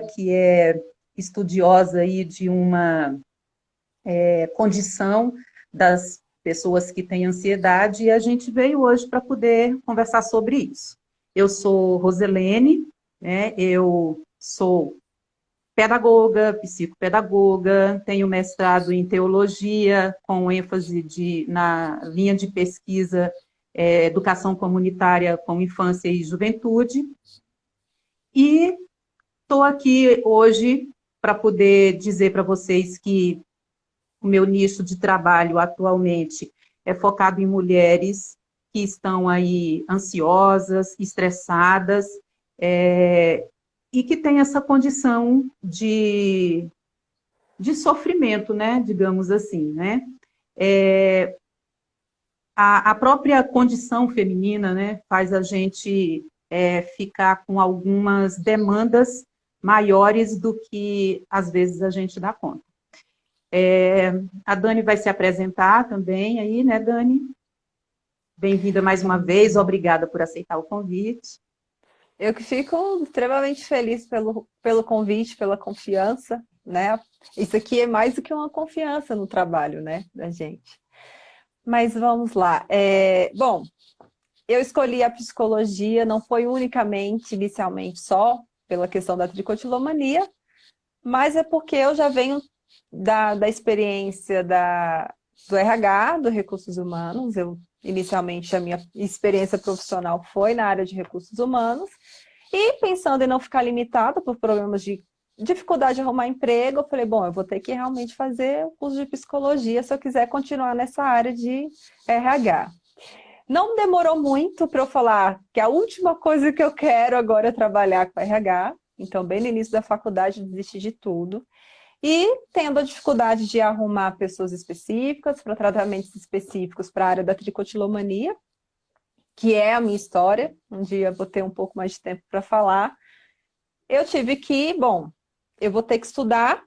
que é estudiosa aí de uma condição das pessoas que têm ansiedade, e a gente veio hoje para poder conversar sobre isso. Eu sou Roselene, né? Eu sou pedagoga, psicopedagoga, tenho mestrado em teologia, com ênfase na linha de pesquisa educação comunitária com infância e juventude, e estou aqui hoje para poder dizer para vocês que o meu nicho de trabalho atualmente é focado em mulheres que estão aí ansiosas, estressadas, e que têm essa condição de sofrimento, né, digamos assim, né? A própria condição feminina, né, faz a gente ficar com algumas demandas maiores do que, às vezes, a gente dá conta. A Dani vai se apresentar também aí, né, Dani? Bem-vinda mais uma vez, obrigada por aceitar o convite. Eu que fico extremamente feliz pelo convite, pela confiança, né? Isso aqui é mais do que uma confiança no trabalho, né, da gente. Mas vamos lá. Bom, eu escolhi a psicologia, não foi unicamente, inicialmente, só pela questão da tricotilomania, mas é porque eu já venho da experiência do RH, do Recursos Humanos. Inicialmente, a minha experiência profissional foi na área de recursos humanos, e pensando em não ficar limitada por problemas de dificuldade de arrumar emprego, eu falei, bom, eu vou ter que realmente fazer o curso de psicologia se eu quiser continuar nessa área de RH. Não demorou muito para eu falar que a última coisa que eu quero agora é trabalhar com RH. Então, bem no início da faculdade, eu desisti de tudo. E tendo a dificuldade de arrumar pessoas específicas para tratamentos específicos para a área da tricotilomania, que é a minha história. Um dia eu vou ter um pouco mais de tempo para falar. Eu tive que, bom, eu vou ter que estudar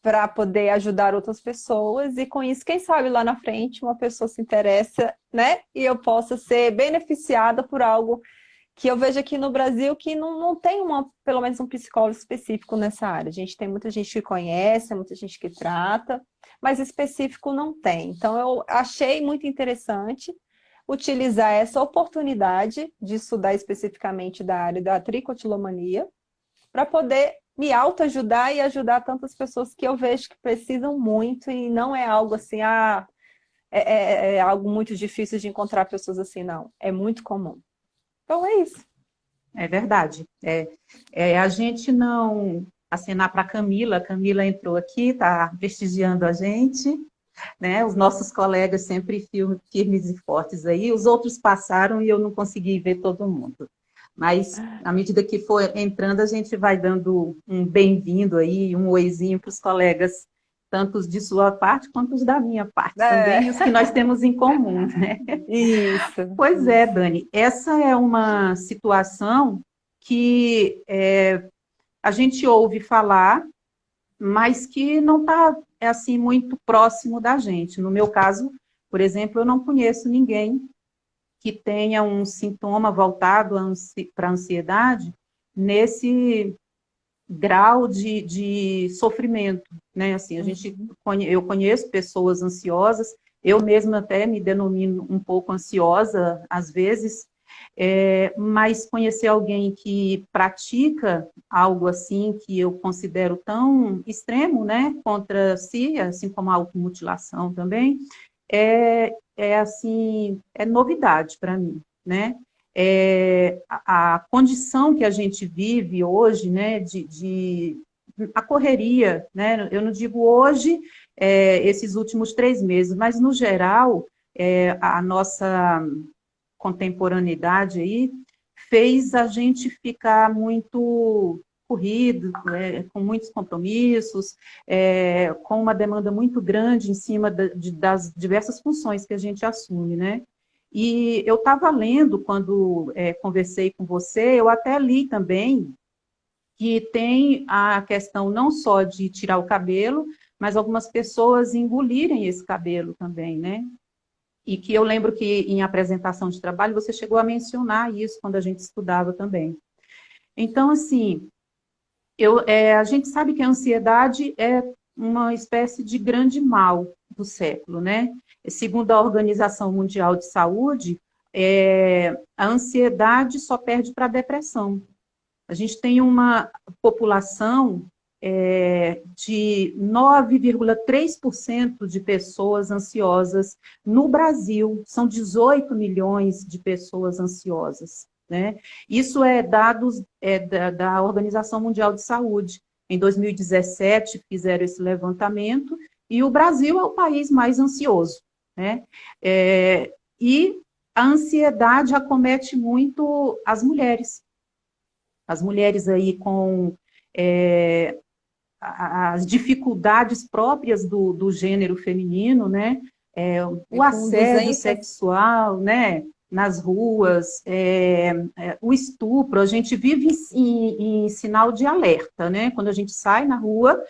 para poder ajudar outras pessoas, e com isso, quem sabe lá na frente uma pessoa se interessa, né? E eu possa ser beneficiada por algo que eu vejo aqui no Brasil que não tem pelo menos um psicólogo específico nessa área. A gente tem muita gente que conhece, muita gente que trata, mas específico não tem. Então, eu achei muito interessante utilizar essa oportunidade de estudar especificamente da área da tricotilomania para poder me autoajudar e ajudar tantas pessoas que eu vejo que precisam muito, e não é algo assim, é algo muito difícil de encontrar pessoas assim, não. É muito comum. Então é isso. É verdade. A gente não acenar para a Camila entrou aqui, está prestigiando a gente, né? Os nossos colegas sempre firmes e fortes aí, os outros passaram e eu não consegui ver todo mundo. Mas, à medida que for entrando, a gente vai dando um bem-vindo aí, um oizinho para os colegas, tanto os de sua parte quanto os da minha parte também, e os que nós temos em comum, né? Isso. Pois é, Dani, essa é uma situação que a gente ouve falar, mas que não está assim muito próximo da gente. No meu caso, por exemplo, eu não conheço ninguém que tenha um sintoma voltado para a ansiedade nesse grau de sofrimento, né? Assim, eu conheço pessoas ansiosas, eu mesma até me denomino um pouco ansiosa às vezes, mas conhecer alguém que pratica algo assim que eu considero tão extremo, né, contra si, assim como a automutilação também, assim, é novidade para mim, né? A condição que a gente vive hoje, né, a correria, né? Eu não digo hoje, esses últimos 3 meses, mas no geral, a nossa contemporaneidade aí fez a gente ficar muito corrido, com muitos compromissos, com uma demanda muito grande em cima das diversas funções que a gente assume, né? E eu estava lendo, quando conversei com você, eu até li também que tem a questão não só de tirar o cabelo, mas algumas pessoas engolirem esse cabelo também, né? E que eu lembro que em apresentação de trabalho você chegou a mencionar isso quando a gente estudava também. Então, assim, A gente sabe que a ansiedade é uma espécie de grande mal do século, né? Segundo a Organização Mundial de Saúde, a ansiedade só perde para a depressão. A gente tem uma população de 9,3% de pessoas ansiosas no Brasil. São 18 milhões de pessoas ansiosas, né? Isso é dados da Organização Mundial de Saúde. Em 2017 fizeram esse levantamento e o Brasil é o país mais ansioso, né? E a ansiedade acomete muito as mulheres. As mulheres aí com as dificuldades próprias do gênero feminino, né? O assédio 200... sexual, né? Nas ruas, o estupro, a gente vive em sinal de alerta, né? Quando a gente sai na rua,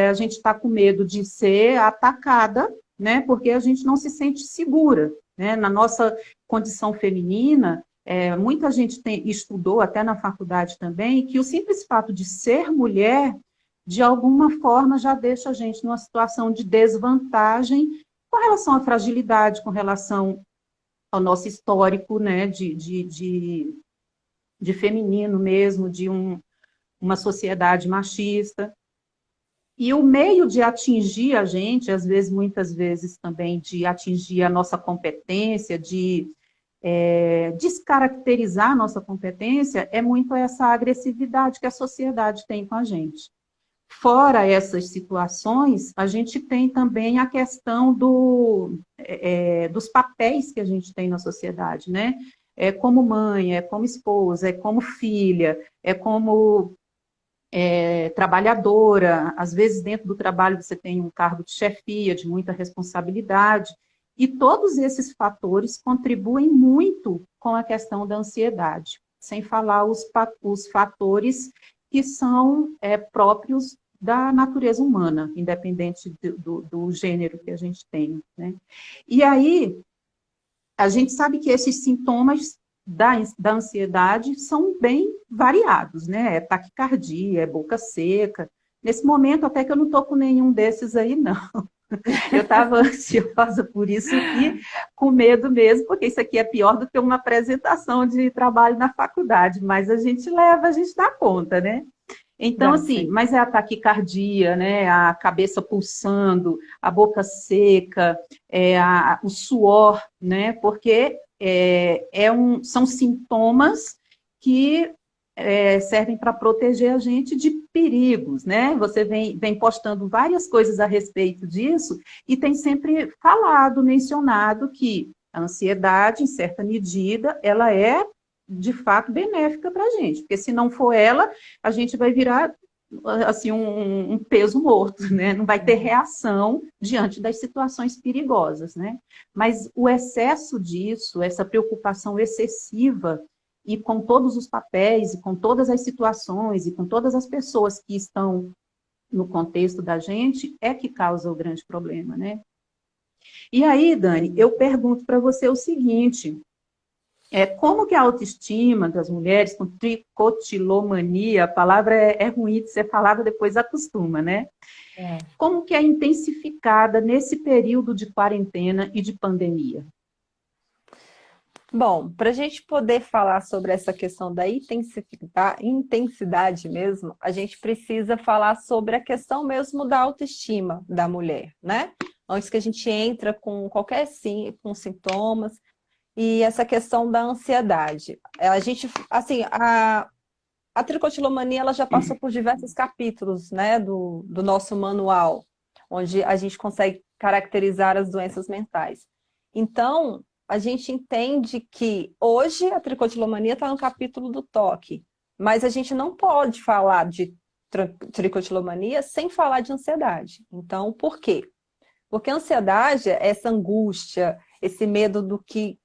a gente está com medo de ser atacada, né? Porque a gente não se sente segura, né? Na nossa condição feminina, muita gente estudou, até na faculdade também, que o simples fato de ser mulher, de alguma forma, já deixa a gente numa situação de desvantagem com relação à fragilidade, com relação ao nosso histórico, né, de feminino mesmo, de uma sociedade machista. E o meio de atingir a gente, às vezes, muitas vezes também, de atingir a nossa competência, de descaracterizar a nossa competência, é muito essa agressividade que a sociedade tem com a gente. Fora essas situações, a gente tem também a questão dos papéis que a gente tem na sociedade, né? É como mãe, é como esposa, é como filha, é como trabalhadora. Às vezes, dentro do trabalho, você tem um cargo de chefia, de muita responsabilidade. E todos esses fatores contribuem muito com a questão da ansiedade, sem falar os fatores que são próprios da natureza humana, independente do gênero que a gente tem, né? E aí, a gente sabe que esses sintomas da ansiedade são bem variados, né? É taquicardia, é boca seca. Nesse momento, até que eu não estou com nenhum desses aí, não. Eu estava ansiosa por isso aqui, com medo mesmo, porque isso aqui é pior do que uma apresentação de trabalho na faculdade, mas a gente leva, a gente dá conta, né? Então, assim, mas é a taquicardia, né? A cabeça pulsando, a boca seca, o suor, né? Porque são sintomas que servem para proteger a gente de perigos, né? Você vem postando várias coisas a respeito disso e tem sempre falado, mencionado que a ansiedade, em certa medida, ela é de fato benéfica para a gente, porque se não for ela, a gente vai virar assim um peso morto, né? Não vai ter reação diante das situações perigosas, né? Mas o excesso disso, essa preocupação excessiva e com todos os papéis, e com todas as situações, e com todas as pessoas que estão no contexto da gente, é que causa o grande problema, né? E aí, Dani, eu pergunto para você o seguinte: como que a autoestima das mulheres com tricotilomania, a palavra é ruim de ser falada, depois acostuma, né? Como que é intensificada nesse período de quarentena e de pandemia? Bom, para a gente poder falar sobre essa questão da intensidade mesmo, a gente precisa falar sobre a questão mesmo da autoestima da mulher, né? Antes que a gente entra com qualquer com sintomas, e essa questão da ansiedade. A gente, assim, a tricotilomania ela já passou por diversos capítulos, né, do nosso manual, onde a gente consegue caracterizar as doenças mentais. Então, a gente entende que hoje a tricotilomania está no capítulo do toque, mas a gente não pode falar de tricotilomania sem falar de ansiedade. Então, por quê? Porque a ansiedade é essa angústia, esse medo do que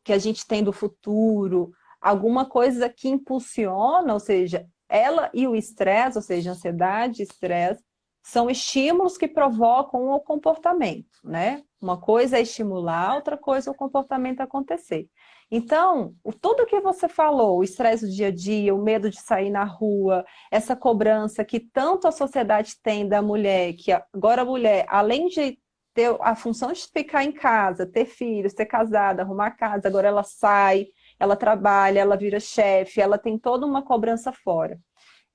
a gente tem do futuro, alguma coisa que impulsiona, ou seja, ela e o estresse, ou seja, ansiedade e estresse, são estímulos que provocam o comportamento, né? Uma coisa é estimular, outra coisa é o comportamento acontecer. Então, tudo que você falou, o estresse do dia a dia, o medo de sair na rua, essa cobrança que tanto a sociedade tem da mulher, que agora a mulher, além de ter a função de ficar em casa, ter filhos, ser casada, arrumar casa, agora ela sai, ela trabalha, ela vira chefe, ela tem toda uma cobrança fora.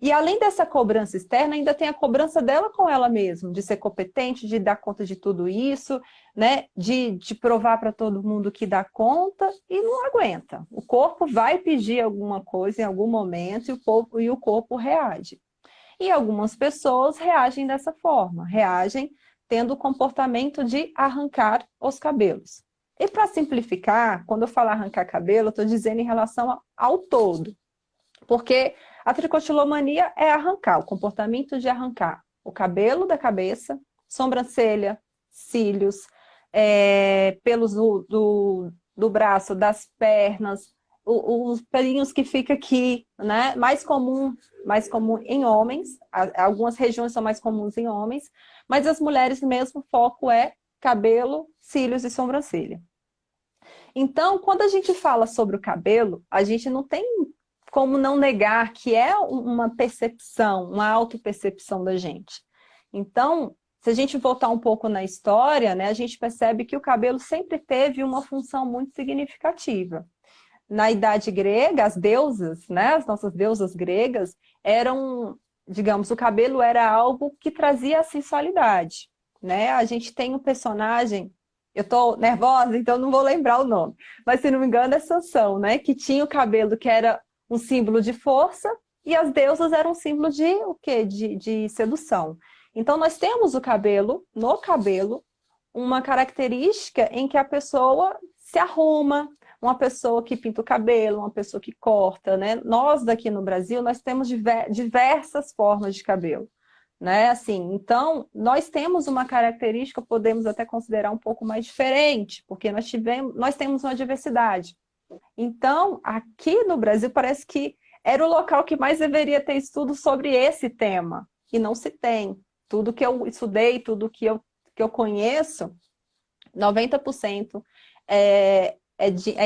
E além dessa cobrança externa, ainda tem a cobrança dela com ela mesma, de ser competente, de dar conta de tudo isso, né? De provar para todo mundo que dá conta e não aguenta. O corpo vai pedir alguma coisa em algum momento e o corpo reage. E algumas pessoas reagem dessa forma, reagem tendo o comportamento de arrancar os cabelos. E para simplificar, quando eu falo arrancar cabelo, eu estou dizendo em relação ao todo. Porque a tricotilomania é arrancar, o comportamento de arrancar o cabelo da cabeça, sobrancelha, cílios, pelos do braço, das pernas, os pelinhos que fica aqui, né? Mais comum em homens, algumas regiões são mais comuns em homens, mas as mulheres mesmo, o foco é cabelo, cílios e sobrancelha. Então, quando a gente fala sobre o cabelo, a gente não tem como não negar que é uma percepção, uma autopercepção da gente. Então, se a gente voltar um pouco na história, né, a gente percebe que o cabelo sempre teve uma função muito significativa. Na Idade Grega, as deusas, né, as nossas deusas gregas, eram, digamos, o cabelo era algo que trazia a sensualidade. Né? A gente tem um personagem, eu estou nervosa, então não vou lembrar o nome, mas se não me engano é Sansão, né, que tinha o cabelo que era um símbolo de força, e as deusas eram um símbolo de o quê? De sedução. Então, nós temos no cabelo, uma característica em que a pessoa se arruma, uma pessoa que pinta o cabelo, uma pessoa que corta, né? Nós daqui no Brasil, nós temos diversas formas de cabelo, né? Assim, então, nós temos uma característica, podemos até considerar um pouco mais diferente, porque nós temos uma diversidade. Então, aqui no Brasil, parece que era o local que mais deveria ter estudo sobre esse tema, e não se tem. Tudo que eu estudei, tudo que eu conheço, 90% é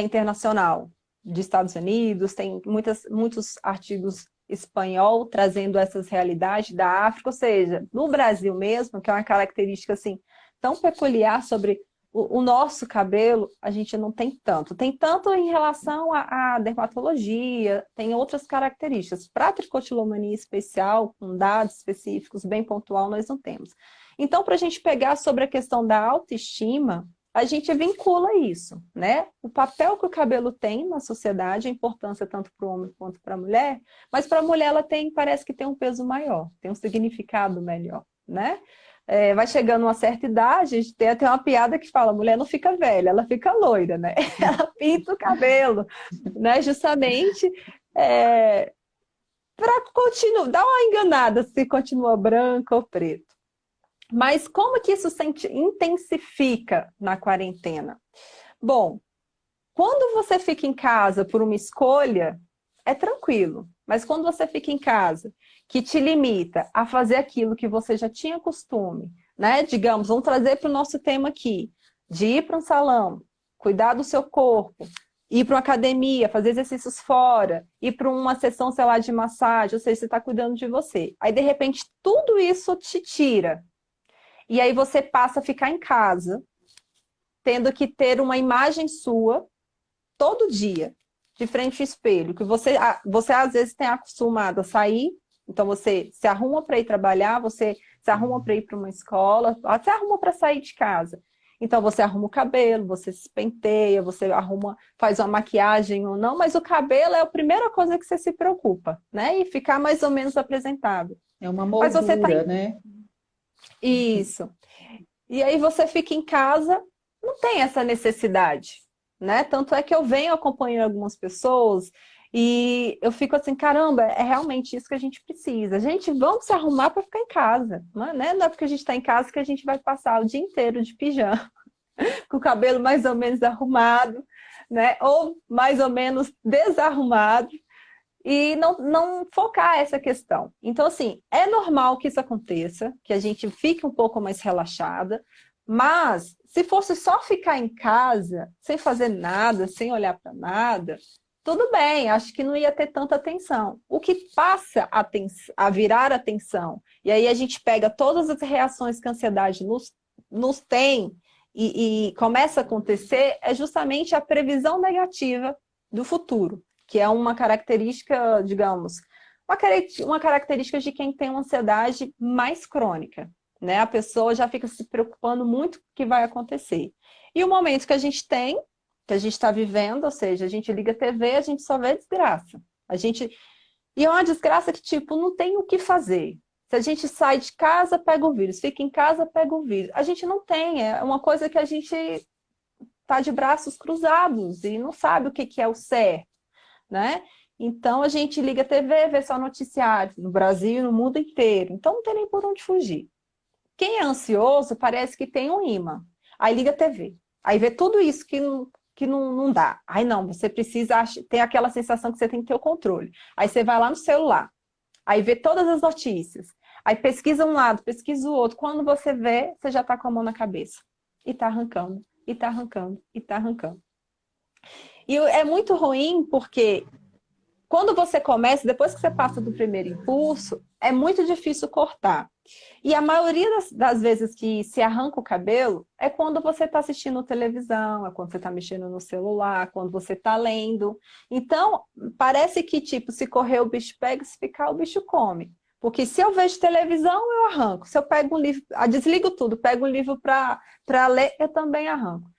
internacional, de Estados Unidos, tem muitos artigos espanhol trazendo essas realidades da África, ou seja, no Brasil mesmo, que é uma característica assim, tão peculiar sobre o nosso cabelo, a gente não tem tanto. Tem tanto em relação à dermatologia, tem outras características. Para a tricotilomania especial, com dados específicos, bem pontual, nós não temos. Então, para a gente pegar sobre a questão da autoestima, a gente vincula isso, né? O papel que o cabelo tem na sociedade, a importância tanto para o homem quanto para a mulher, mas para a mulher ela parece que tem um peso maior, tem um significado melhor, né? Vai chegando uma certa idade, a gente tem até uma piada que fala, a mulher não fica velha, ela fica loira, né? Ela pinta o cabelo, né? Justamente para continuar, dar uma enganada se continua branca ou preto. Mas como que isso se intensifica na quarentena? Bom, quando você fica em casa por uma escolha, é tranquilo. Mas quando você fica em casa, que te limita a fazer aquilo que você já tinha costume, né? Digamos, vamos trazer para o nosso tema aqui, de ir para um salão, cuidar do seu corpo, ir para uma academia, fazer exercícios fora, ir para uma sessão, sei lá, de massagem, ou seja, você está cuidando de você. Aí, de repente, tudo isso te tira. E aí você passa a ficar em casa, tendo que ter uma imagem sua todo dia, de frente ao espelho, que você às vezes tem acostumado a sair, então você se arruma para ir trabalhar, você se arruma para ir para uma escola, se arruma para sair de casa. Então você arruma o cabelo, você se penteia, você faz uma maquiagem ou não, mas o cabelo é a primeira coisa que você se preocupa, né? E ficar mais ou menos apresentável. É uma moldura, né? Isso. E aí você fica em casa, não tem essa necessidade, né? Tanto é que eu venho acompanhando algumas pessoas e eu fico assim, caramba, é realmente isso que a gente precisa. Gente, vamos se arrumar para ficar em casa, né? Não é porque a gente está em casa que a gente vai passar o dia inteiro de pijama, com o cabelo mais ou menos arrumado, né? Ou mais ou menos desarrumado. E não focar essa questão. Então, assim, é normal que isso aconteça, que a gente fique um pouco mais relaxada, Mas, se fosse só ficar em casa, sem fazer nada, sem olhar para nada, tudo bem, acho que não ia ter tanta atenção. O que passa a virar atenção, e aí a gente pega todas as reações que a ansiedade nos tem e começa a acontecer, é justamente a previsão negativa do futuro, que é uma característica, digamos, uma característica de quem tem uma ansiedade mais crônica, né? A pessoa já fica se preocupando muito com o que vai acontecer. E o momento que a gente tem, que a gente está vivendo, ou seja, a gente liga a TV, a gente só vê desgraça. E é uma desgraça que, tipo, não tem o que fazer. Se a gente sai de casa, pega o vírus. Fica em casa, pega o vírus. A gente não tem, é uma coisa que a gente está de braços cruzados e não sabe o que é o certo, né? Então, a gente liga a TV, vê só noticiário no Brasil e no mundo inteiro. Então, não tem nem por onde fugir. Quem é ansioso parece que tem um imã. Aí liga a TV. Aí vê tudo isso que não dá. Aí não, você precisa ter aquela sensação que você tem que ter o controle. Aí você vai lá no celular. Aí vê todas as notícias. Aí pesquisa um lado, pesquisa o outro. Quando você vê, você já está com a mão na cabeça. E está arrancando, e está arrancando, e está arrancando. E é muito ruim porque quando você começa, depois que você passa do primeiro impulso, é muito difícil cortar. E a maioria das vezes que se arranca o cabelo é quando você está assistindo televisão, é quando você está mexendo no celular, quando você está lendo. Então, parece que, tipo, se correr o bicho pega, se ficar o bicho come. Porque se eu vejo televisão, eu arranco. Se eu pego um livro, desligo tudo, pego um livro para ler, eu também arranco.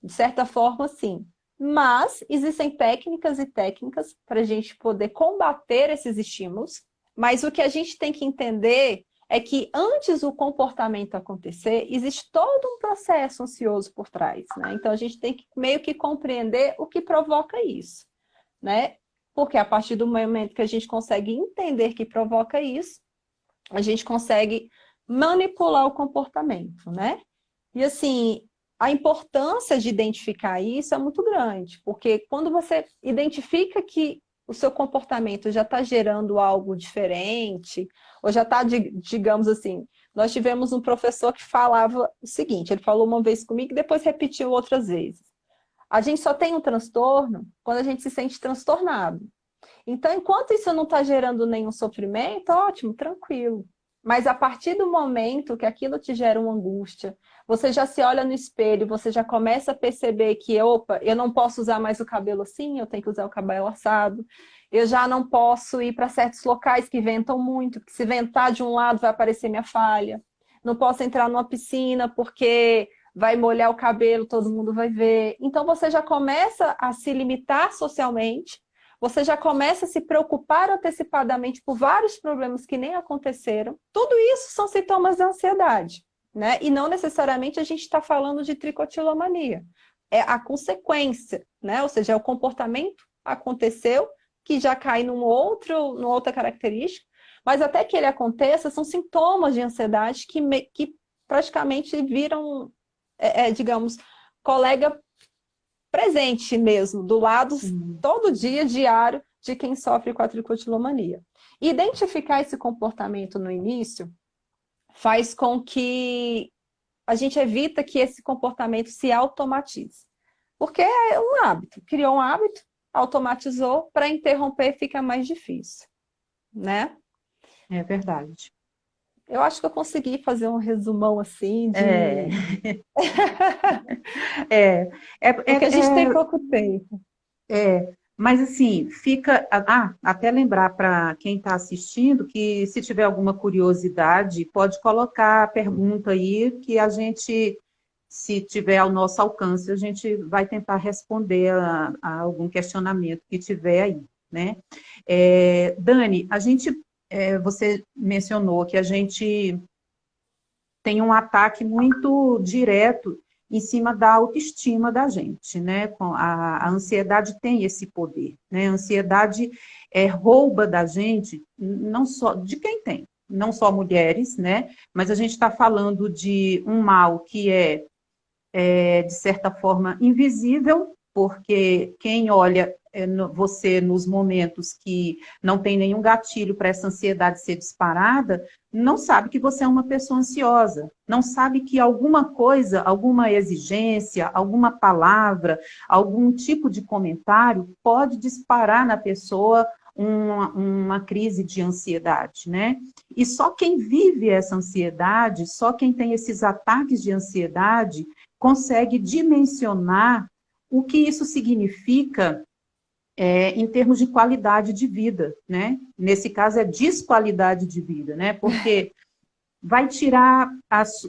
De certa forma, sim. Mas existem técnicas e técnicas para a gente poder combater esses estímulos. Mas o que a gente tem que entender é que antes do comportamento acontecer, existe todo um processo ansioso por trás, né? Então, a gente tem que meio que compreender o que provoca isso, né? Porque a partir do momento que a gente consegue entender que provoca isso, a gente consegue manipular o comportamento, né? E assim, a importância de identificar isso é muito grande, porque quando você identifica que o seu comportamento já está gerando algo diferente, ou já está, digamos assim, nós tivemos um professor que falava o seguinte, ele falou uma vez comigo e depois repetiu outras vezes. A gente só tem um transtorno quando a gente se sente transtornado. Então, enquanto isso não está gerando nenhum sofrimento, ótimo, tranquilo. Mas a partir do momento que aquilo te gera uma angústia, você já se olha no espelho, você já começa a perceber que, opa, eu não posso usar mais o cabelo assim, eu tenho que usar o cabelo assado. Eu já não posso ir para certos locais que ventam muito, porque se ventar de um lado vai aparecer minha falha. Não posso entrar numa piscina porque vai molhar o cabelo, todo mundo vai ver. Então você já começa a se limitar socialmente, você já começa a se preocupar antecipadamente por vários problemas que nem aconteceram. Tudo isso são sintomas da ansiedade, né? E não necessariamente a gente está falando de tricotilomania. É a consequência, né? Ou seja, o comportamento aconteceu, que já cai numa outra característica, mas até que ele aconteça, são sintomas de ansiedade que praticamente viram, digamos, colega presente mesmo, do lado todo dia, diário, de quem sofre com a tricotilomania. Identificar esse comportamento no início faz com que a gente evita que esse comportamento se automatize. Porque é um hábito, criou um hábito, automatizou, para interromper fica mais difícil, né? É verdade. Eu acho que eu consegui fazer um resumão assim de... Porque a gente tem pouco tempo. Mas assim, fica... até lembrar para quem está assistindo que se tiver alguma curiosidade, pode colocar a pergunta aí que a gente, se tiver ao nosso alcance, a gente vai tentar responder a algum questionamento que tiver aí, né? Dani, você mencionou que a gente tem um ataque muito direto em cima da autoestima da gente, né? A ansiedade tem esse poder, né? A ansiedade rouba da gente, não só de quem tem, não só mulheres, né? Mas a gente está falando de um mal que de certa forma, invisível, porque quem olha você, nos momentos que não tem nenhum gatilho para essa ansiedade ser disparada, não sabe que você é uma pessoa ansiosa, não sabe que alguma coisa, alguma exigência, alguma palavra, algum tipo de comentário pode disparar na pessoa uma crise de ansiedade, né? E só quem vive essa ansiedade, só quem tem esses ataques de ansiedade, consegue dimensionar o que isso significa em termos de qualidade de vida, né? Nesse caso é desqualidade de vida, né? Porque vai tirar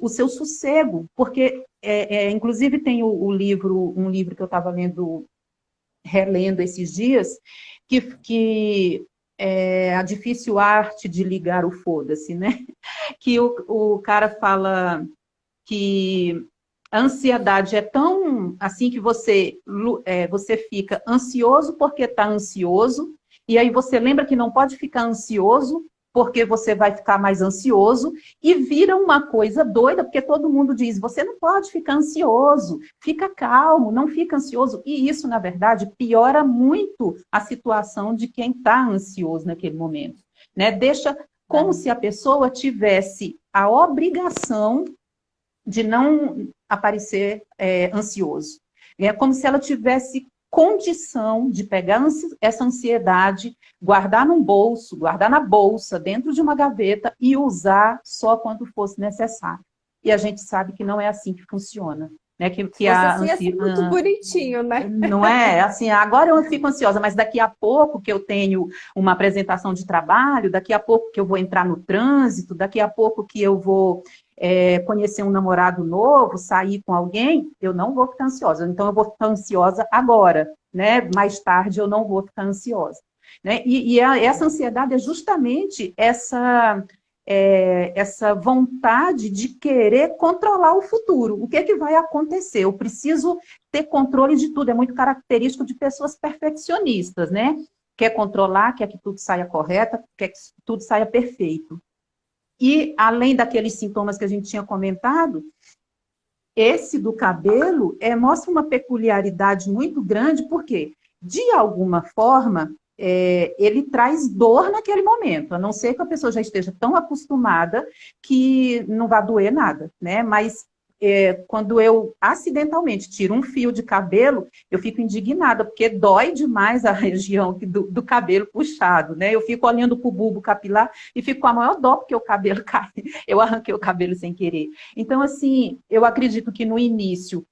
o seu sossego, porque, inclusive tem um livro que eu estava relendo esses dias, que é A Difícil Arte de Ligar o Foda-se, né? Que o cara fala que a ansiedade é tão assim que você fica ansioso porque está ansioso, e aí você lembra que não pode ficar ansioso porque você vai ficar mais ansioso, e vira uma coisa doida, porque todo mundo diz, você não pode ficar ansioso, fica calmo, não fica ansioso, e isso, na verdade, piora muito a situação de quem está ansioso naquele momento, né? Deixa como se a pessoa tivesse a obrigação de não aparecer ansioso. É como se ela tivesse condição de pegar essa ansiedade, guardar num bolso, guardar na bolsa, dentro de uma gaveta e usar só quando fosse necessário. E a gente sabe que não é assim que funciona. Né? Que Você assim é muito bonitinho, né? Não é? Assim, agora eu fico ansiosa, mas daqui a pouco que eu tenho uma apresentação de trabalho, daqui a pouco que eu vou entrar no trânsito, daqui a pouco que eu vou conhecer um namorado novo, sair com alguém, eu não vou ficar ansiosa. Então, eu vou ficar ansiosa agora, né? Mais tarde eu não vou ficar ansiosa. Né? Essa ansiedade é justamente essa vontade de querer controlar o futuro. O que é que vai acontecer? Eu preciso ter controle de tudo. É muito característico de pessoas perfeccionistas, né? Quer controlar, quer que tudo saia correto, quer que tudo saia perfeito. E, além daqueles sintomas que a gente tinha comentado, esse do cabelo mostra uma peculiaridade muito grande, porque, de alguma forma, ele traz dor naquele momento, a não ser que a pessoa já esteja tão acostumada que não vai doer nada, né? Mas quando eu acidentalmente tiro um fio de cabelo, eu fico indignada, porque dói demais a região do cabelo puxado, né? Eu fico olhando para o bulbo capilar e fico com a maior dó, porque o cabelo cai, eu arranquei o cabelo sem querer. Então, assim, eu acredito que no início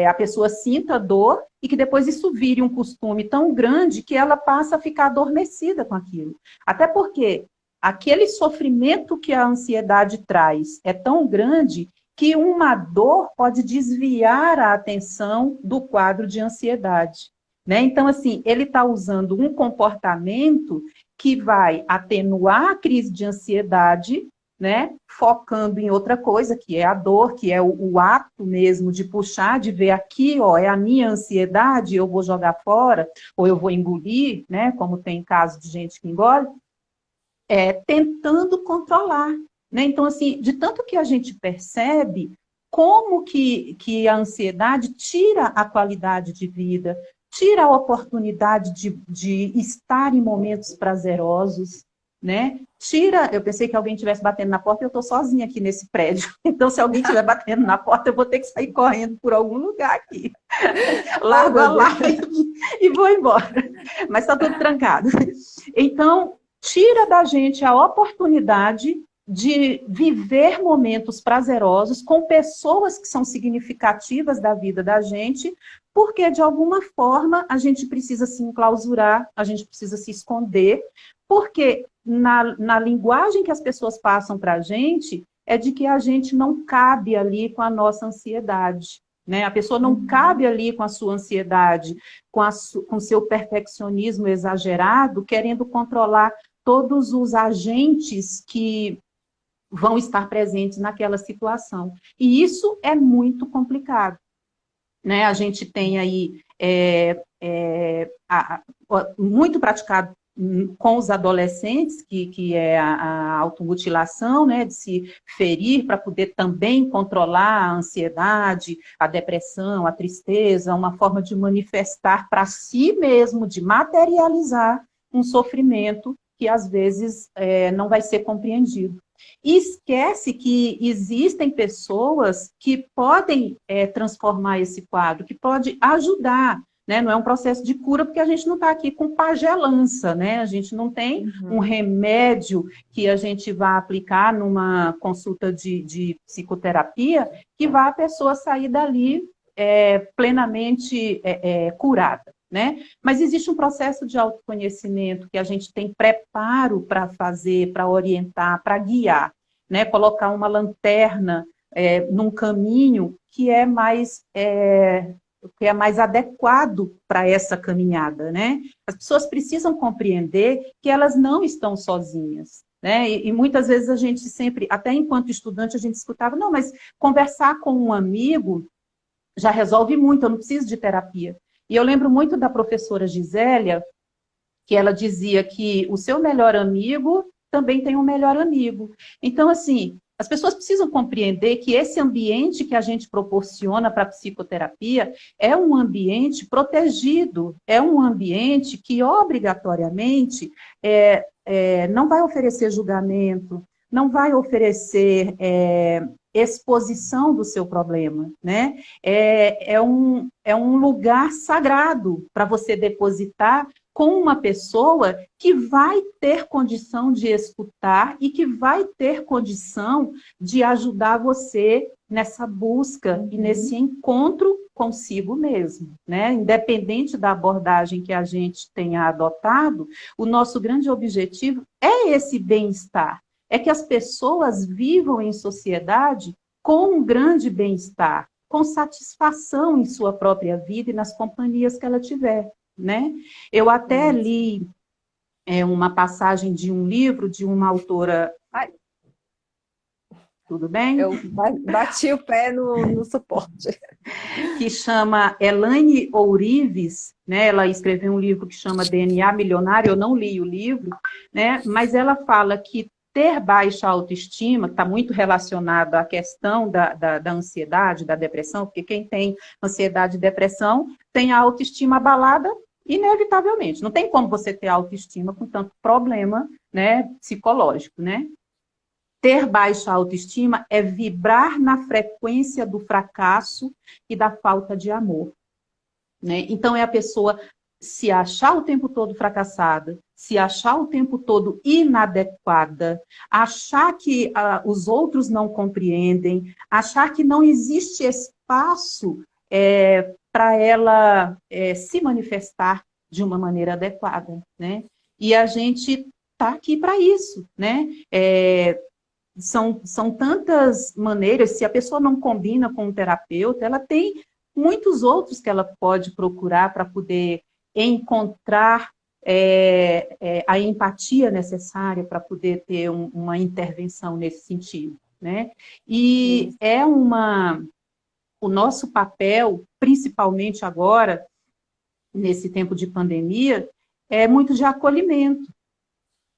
a pessoa sinta dor e que depois isso vire um costume tão grande que ela passa a ficar adormecida com aquilo. Até porque aquele sofrimento que a ansiedade traz é tão grande que uma dor pode desviar a atenção do quadro de ansiedade. Né? Então, assim, ele está usando um comportamento que vai atenuar a crise de ansiedade, né? Focando em outra coisa, que é a dor, que é o ato mesmo de puxar, de ver aqui, ó, é a minha ansiedade, eu vou jogar fora, ou eu vou engolir, né? Como tem caso de gente que engole, tentando controlar. Né? Então, assim, de tanto que a gente percebe como que a ansiedade tira a qualidade de vida, tira a oportunidade de estar em momentos prazerosos, né? Eu pensei que alguém estivesse batendo na porta e eu estou sozinha aqui nesse prédio. Então, se alguém estiver batendo na porta, eu vou ter que sair correndo por algum lugar aqui. Largo a live e vou embora. Mas está tudo trancado. Então, tira da gente a oportunidade de viver momentos prazerosos com pessoas que são significativas da vida da gente, porque, de alguma forma, a gente precisa se enclausurar, a gente precisa se esconder, porque na linguagem que as pessoas passam para a gente, é de que a gente não cabe ali com a nossa ansiedade. Né? A pessoa não cabe ali com a sua ansiedade, com o seu perfeccionismo exagerado, querendo controlar todos os agentes que vão estar presentes naquela situação. E isso é muito complicado. Né? A gente tem aí muito praticado com os adolescentes, que é a automutilação, né, de se ferir para poder também controlar a ansiedade, a depressão, a tristeza, uma forma de manifestar para si mesmo, de materializar um sofrimento que às vezes não vai ser compreendido. E esquece que existem pessoas que podem transformar esse quadro, que pode ajudar, né? Não é um processo de cura, porque a gente não está aqui com pagelança, né? A gente não tem um remédio que a gente vá aplicar numa consulta de psicoterapia que vá a pessoa sair dali plenamente curada, né? Mas existe um processo de autoconhecimento que a gente tem preparo para fazer, para orientar, para guiar, né? Colocar uma lanterna num caminho que é mais adequado para essa caminhada, né? As pessoas precisam compreender que elas não estão sozinhas, né? E muitas vezes a gente sempre, até enquanto estudante, a gente escutava, não, mas conversar com um amigo já resolve muito, eu não preciso de terapia. E eu lembro muito da professora Gisélia, que ela dizia que o seu melhor amigo também tem um melhor amigo. Então, assim, as pessoas precisam compreender que esse ambiente que a gente proporciona para a psicoterapia é um ambiente protegido, é um ambiente que obrigatoriamente não vai oferecer julgamento, não vai oferecer exposição do seu problema, né? É um lugar sagrado para você depositar com uma pessoa que vai ter condição de escutar e que vai ter condição de ajudar você nessa busca e nesse encontro consigo mesmo, né? Independente da abordagem que a gente tenha adotado, o nosso grande objetivo é esse bem-estar, é que as pessoas vivam em sociedade com um grande bem-estar, com satisfação em sua própria vida e nas companhias que ela tiver, né? Eu até li uma passagem de um livro de uma autora... Ai, tudo bem? Eu bati o pé no suporte. Que chama Elaine Ourives, né? Ela escreveu um livro que chama DNA Milionário, eu não li o livro, né? Mas ela fala que ter baixa autoestima, que está muito relacionado à questão da ansiedade, da depressão, porque quem tem ansiedade e depressão tem a autoestima abalada inevitavelmente. Não tem como você ter autoestima com tanto problema, né, psicológico, né? Ter baixa autoestima é vibrar na frequência do fracasso e da falta de amor, né? Então é a pessoa se achar o tempo todo fracassada, se achar o tempo todo inadequada, achar que os outros não compreendem, achar que não existe espaço para ela se manifestar de uma maneira adequada, né? E a gente está aqui para isso, né? São tantas maneiras, se a pessoa não combina com um terapeuta, ela tem muitos outros que ela pode procurar para poder encontrar a empatia necessária para poder ter uma intervenção nesse sentido, né? E o nosso papel, principalmente agora, nesse tempo de pandemia, é muito de acolhimento.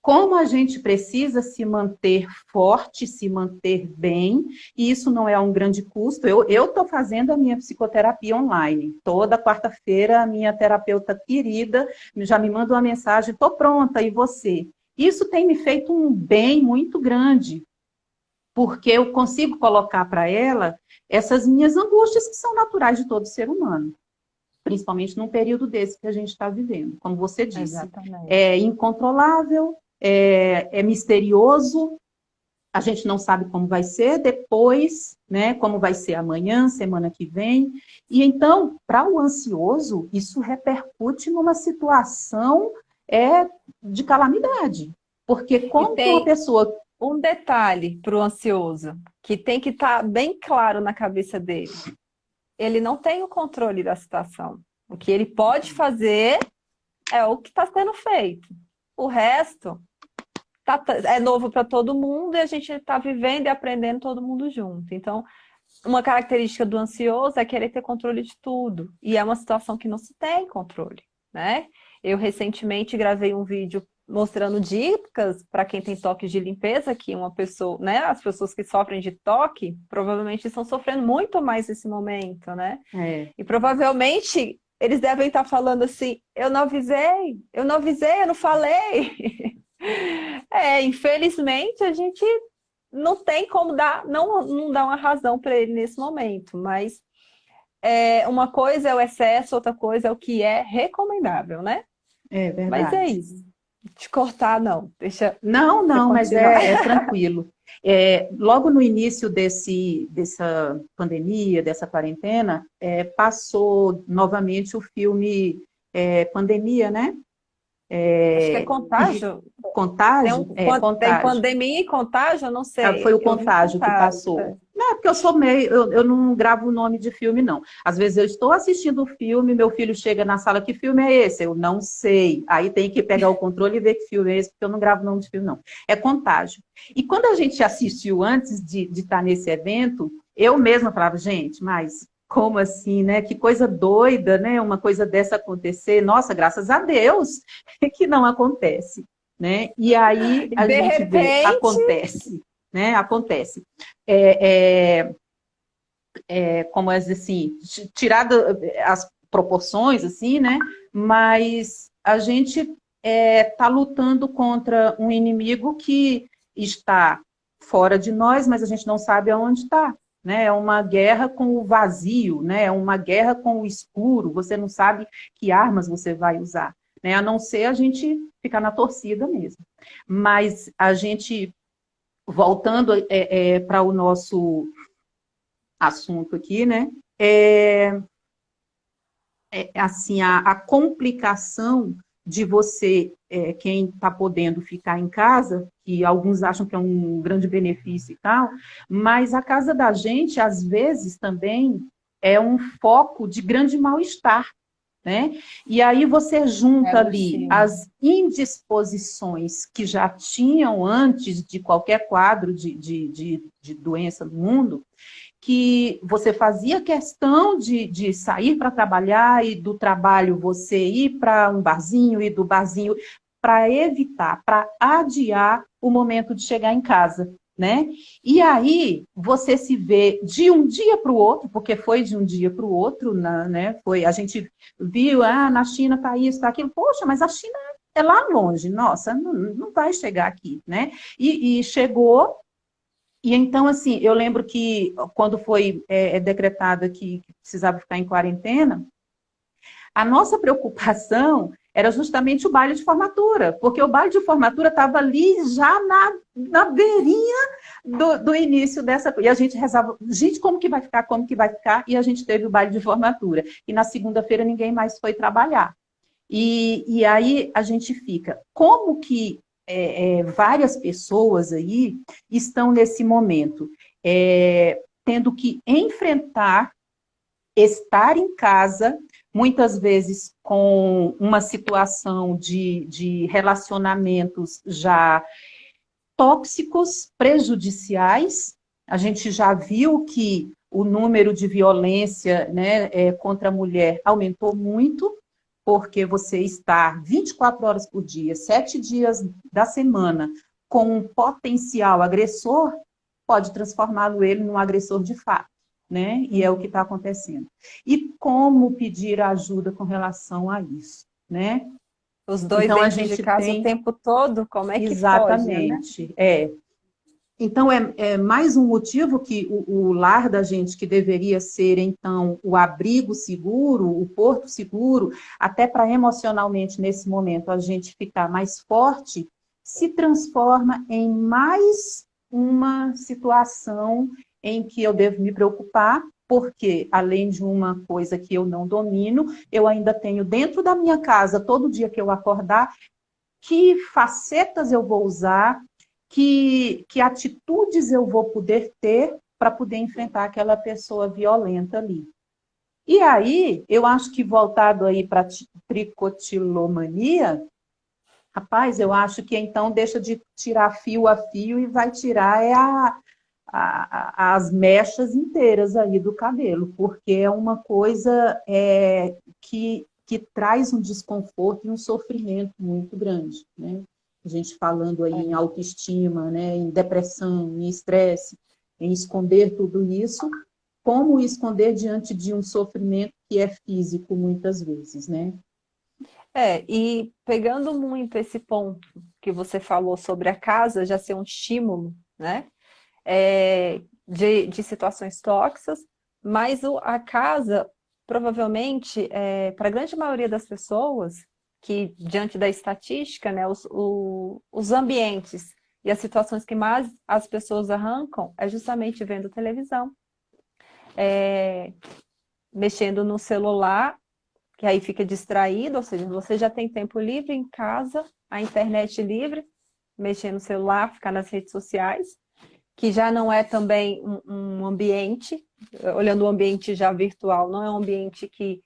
Como a gente precisa se manter forte, se manter bem, e isso não é um grande custo. Eu estou fazendo a minha psicoterapia online. Toda quarta-feira, a minha terapeuta querida já me manda uma mensagem, estou pronta, e você? Isso tem me feito um bem muito grande, porque eu consigo colocar para ela essas minhas angústias que são naturais de todo ser humano. Principalmente num período desse que a gente está vivendo. Como você disse, Exatamente. É incontrolável, é misterioso, a gente não sabe como vai ser depois, né? Como vai ser amanhã, semana que vem. E então, para o ansioso, isso repercute numa situação de calamidade. Porque como que uma pessoa... Um detalhe para o ansioso, que tem que estar bem claro na cabeça dele. Ele não tem o controle da situação. O que ele pode fazer é o que está sendo feito. O resto é novo para todo mundo e a gente está vivendo e aprendendo todo mundo junto. Então, uma característica do ansioso é querer ter controle de tudo. E é uma situação que não se tem controle, né? Eu recentemente gravei um vídeo mostrando dicas para quem tem toque de limpeza, que uma pessoa, né, as pessoas que sofrem de toque provavelmente estão sofrendo muito mais nesse momento, né? É, E provavelmente eles devem estar falando assim, eu não avisei, eu não falei. Infelizmente a gente não tem como dar, não dá uma razão para ele nesse momento, mas uma coisa é o excesso, outra coisa é o que é recomendável, né? é Mas é verdade. isso. Te cortar, não. Deixa Não, você não, mas continuar. é tranquilo. Logo no início dessa pandemia, dessa quarentena, passou novamente o filme Pandemia, né? Acho que é É, contágio. Contágio? Tem Contágio. pandemia e contágio? Eu não sei. Foi o Eu vi Contágio que contágio. passou. Não, é porque eu sou meio, eu não gravo o nome de filme, não. Às vezes eu estou assistindo o filme, meu filho chega na sala, que filme é esse? Eu não sei. Aí tem que pegar o controle e ver que filme é esse, porque eu não gravo o nome de filme, não. É Contágio. E quando a gente assistiu antes de estar nesse evento, eu mesma falava, gente, mas como assim, né? Que coisa doida, né? Uma coisa dessa acontecer. Nossa, graças a Deus que não acontece, né? E aí a De gente vê, repente, acontece, né? Acontece. É, é, como assim, tirado as proporções, assim, né? Mas a gente está lutando contra um inimigo que está fora de nós, mas a gente não sabe aonde está. Né? É uma guerra com o vazio, né? É uma guerra com o escuro. Você não sabe que armas você vai usar, né? A não ser a gente ficar na torcida mesmo. Mas a gente, voltando para o nosso assunto aqui, né? Assim, a complicação de você, quem está podendo ficar em casa, que alguns acham que é um grande benefício e tal, mas a casa da gente, às vezes, também é um foco de grande mal-estar, né? E aí você junta ali sim. as indisposições que já tinham antes de qualquer quadro de doença no mundo, que você fazia questão de sair para trabalhar e do trabalho você ir para um barzinho e do barzinho para evitar, para adiar o momento de chegar em casa, né? E aí você se vê de um dia para o outro, porque foi de um dia para o outro, né? Foi, a gente viu, na China está isso, está aquilo, poxa, mas a China é lá longe, nossa, não vai chegar aqui, né? E chegou. E então, assim, eu lembro que quando foi decretado que precisava ficar em quarentena, a nossa preocupação era justamente o baile de formatura, porque o baile de formatura estava ali já na beirinha do início dessa coisa. E a gente rezava, gente, como que vai ficar, como que vai ficar? E a gente teve o baile de formatura. E na segunda-feira ninguém mais foi trabalhar. E aí a gente fica, como que várias pessoas aí estão nesse momento tendo que enfrentar estar em casa, muitas vezes com uma situação de relacionamentos já tóxicos, prejudiciais. A gente já viu que o número de violência, né, contra a mulher aumentou muito, porque você está 24 horas por dia, 7 dias da semana, com um potencial agressor, pode transformá-lo ele num agressor de fato, né? E é o que está acontecendo. E como pedir ajuda com relação a isso, né? Os dois Então a dentro de gente casa o tem tempo todo, como é que pode, né? exatamente, Então, é mais um motivo que o lar da gente, que deveria ser, então, o abrigo seguro, o porto seguro, até para emocionalmente, nesse momento, a gente ficar mais forte, se transforma em mais uma situação em que eu devo me preocupar, porque, além de uma coisa que eu não domino, eu ainda tenho dentro da minha casa, todo dia que eu acordar, que facetas eu vou usar, que atitudes eu vou poder ter para poder enfrentar aquela pessoa violenta ali. E aí, eu acho que voltado aí para tricotilomania, rapaz, eu acho que então deixa de tirar fio a fio e vai tirar as mechas inteiras aí do cabelo, porque é uma coisa que que traz um desconforto e um sofrimento muito grande, né? A gente falando aí em autoestima, né, em depressão, em estresse, em esconder tudo isso, como esconder diante de um sofrimento que é físico muitas vezes, né? E pegando muito esse ponto que você falou sobre a casa já ser um estímulo, né? De situações tóxicas, mas a casa, provavelmente, para a grande maioria das pessoas, que diante da estatística, né, os ambientes e as situações que mais as pessoas arrancam é justamente vendo televisão, mexendo no celular, que aí fica distraído, ou seja, você já tem tempo livre em casa, a internet livre, mexer no celular, ficar nas redes sociais, que já não é também um ambiente, olhando o ambiente já virtual, não é um ambiente que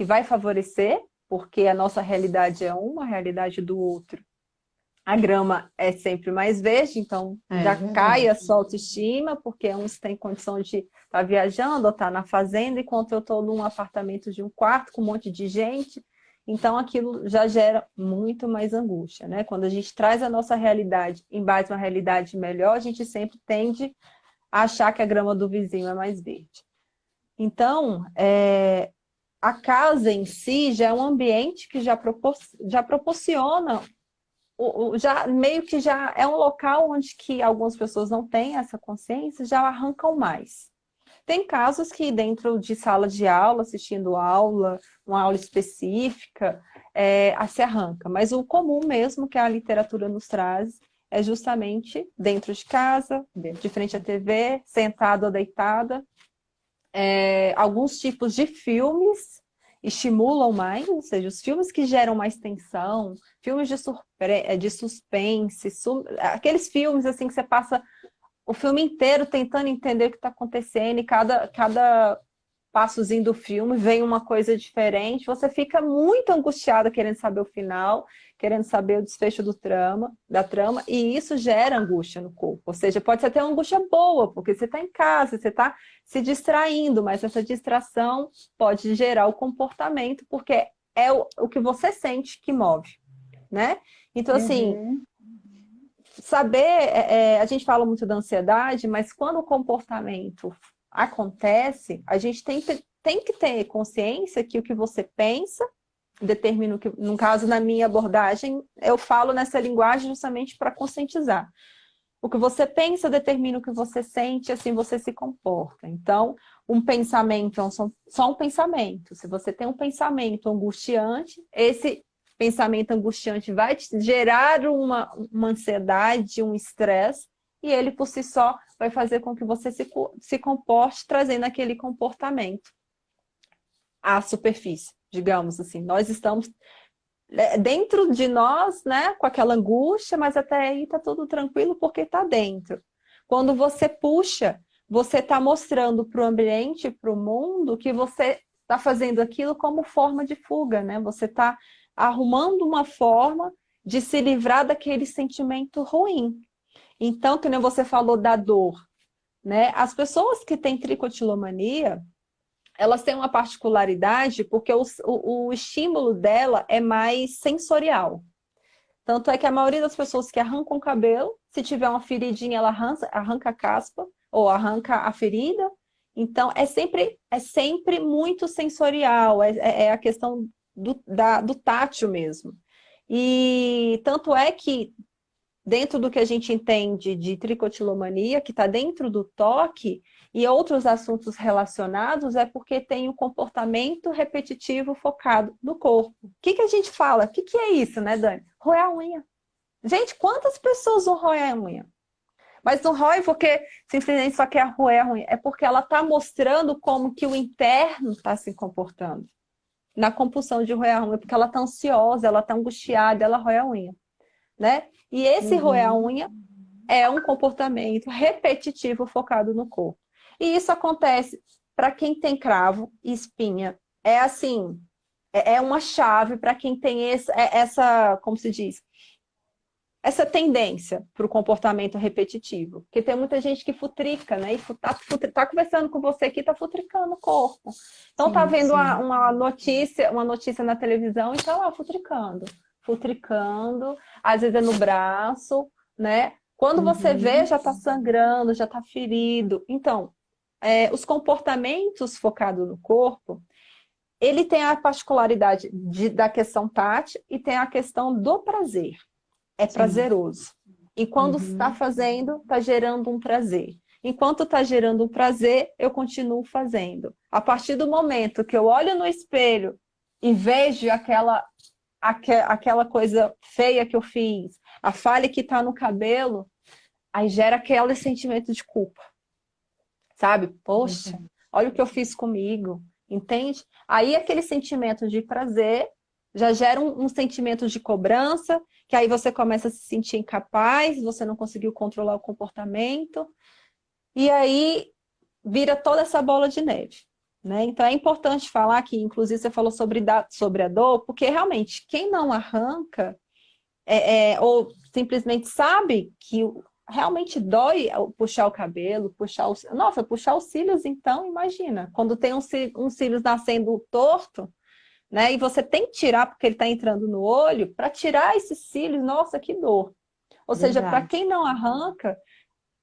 vai favorecer, porque a nossa realidade é uma, a realidade do outro. A grama é sempre mais verde, então já cai a sua autoestima, porque uns têm condição de estar viajando ou estar na fazenda, enquanto eu estou num apartamento de um quarto com um monte de gente. Então aquilo já gera muito mais angústia, né? Quando a gente traz a nossa realidade em base a uma realidade melhor, a gente sempre tende a achar que a grama do vizinho é mais verde. Então, a casa em si já é um ambiente que já proporciona já meio que já é um local onde que algumas pessoas não têm essa consciência, já arrancam mais. Tem casos que dentro de sala de aula, assistindo aula, uma aula específica, se arranca. Mas o comum mesmo que a literatura nos traz é justamente dentro de casa, de frente à TV, sentado ou deitada. Alguns tipos de filmes estimulam mais, ou seja, os filmes que geram mais tensão, filmes de suspense, aqueles filmes assim que você passa o filme inteiro tentando entender o que está acontecendo e cada passozinho do filme vem uma coisa diferente, você fica muito angustiada querendo saber o final, querendo saber o desfecho da trama, e isso gera angústia no corpo. Ou seja, pode ser até uma angústia boa, porque você está em casa, você está se distraindo, mas essa distração pode gerar o comportamento, porque é o que você sente que move, né? Então, assim, saber, a gente fala muito da ansiedade, mas quando o comportamento acontece, a gente tem que ter consciência que o que você pensa determina o que, no caso, na minha abordagem, eu falo nessa linguagem justamente para conscientizar. O que você pensa determina o que você sente, assim você se comporta. Então, um pensamento é só um pensamento. Se você tem um pensamento angustiante, esse pensamento angustiante vai te gerar uma ansiedade, um estresse, e ele por si só vai fazer com que você se comporte trazendo aquele comportamento à superfície, digamos assim. Nós estamos dentro de nós, né, com aquela angústia, mas até aí tá tudo tranquilo porque está dentro. Quando você puxa, você está mostrando para o ambiente, para o mundo, que você está fazendo aquilo como forma de fuga, né? Você está arrumando uma forma de se livrar daquele sentimento ruim. Então, que nem você falou da dor, né? As pessoas que têm tricotilomania, elas têm uma particularidade porque o estímulo dela é mais sensorial. Tanto é que a maioria das pessoas que arrancam o cabelo, se tiver uma feridinha, ela arranca a caspa ou arranca a ferida. Então, é sempre muito sensorial, é a questão do tátil mesmo. E tanto é que dentro do que a gente entende de tricotilomania, que está dentro do toque, e outros assuntos relacionados, é porque tem um comportamento repetitivo focado no corpo. O que a gente fala? O que é isso, né, Dani? Roer a unha. Gente, quantas pessoas não roem a unha? Mas não rói porque simplesmente só quer roer a unha. É porque ela está mostrando como que o interno está se comportando. Na compulsão de roer a unha, porque ela está ansiosa, ela está angustiada, ela rói a unha. Né? E esse roer a unha é um comportamento repetitivo focado no corpo. E isso acontece para quem tem cravo e espinha. É assim, é uma chave para quem tem essa, como se diz, essa tendência para o comportamento repetitivo? Porque tem muita gente que futrica, né? E tá conversando com você aqui, tá futricando o corpo. Então tá Sim, vendo sim. uma notícia na televisão e tá lá futricando. Futricando, às vezes é no braço, né? Quando você vê, Uhum. já tá sangrando, já tá ferido. Então, os comportamentos focados no corpo, ele tem a particularidade da questão tátil e tem a questão do prazer. É Sim. prazeroso. E quando está Uhum. fazendo, está gerando um prazer. Enquanto está gerando um prazer, eu continuo fazendo. A partir do momento que eu olho no espelho e vejo aquela coisa feia que eu fiz, a falha que está no cabelo, aí gera aquele sentimento de culpa. Sabe? Poxa, Verdade. olha o que eu fiz comigo, entende? Aí aquele sentimento de prazer já gera um sentimento de cobrança, que aí você começa a se sentir incapaz, você não conseguiu controlar o comportamento, e aí vira toda essa bola de neve. Né? Então é importante falar que, inclusive, você falou sobre a dor, porque realmente quem não arranca ou simplesmente sabe que realmente dói puxar o cabelo, Nossa, puxar os cílios, então, imagina, quando tem uns cílios nascendo torto, né? E você tem que tirar porque ele está entrando no olho, para tirar esses cílios, nossa, que dor. Ou seja, para Verdade. quem não arranca,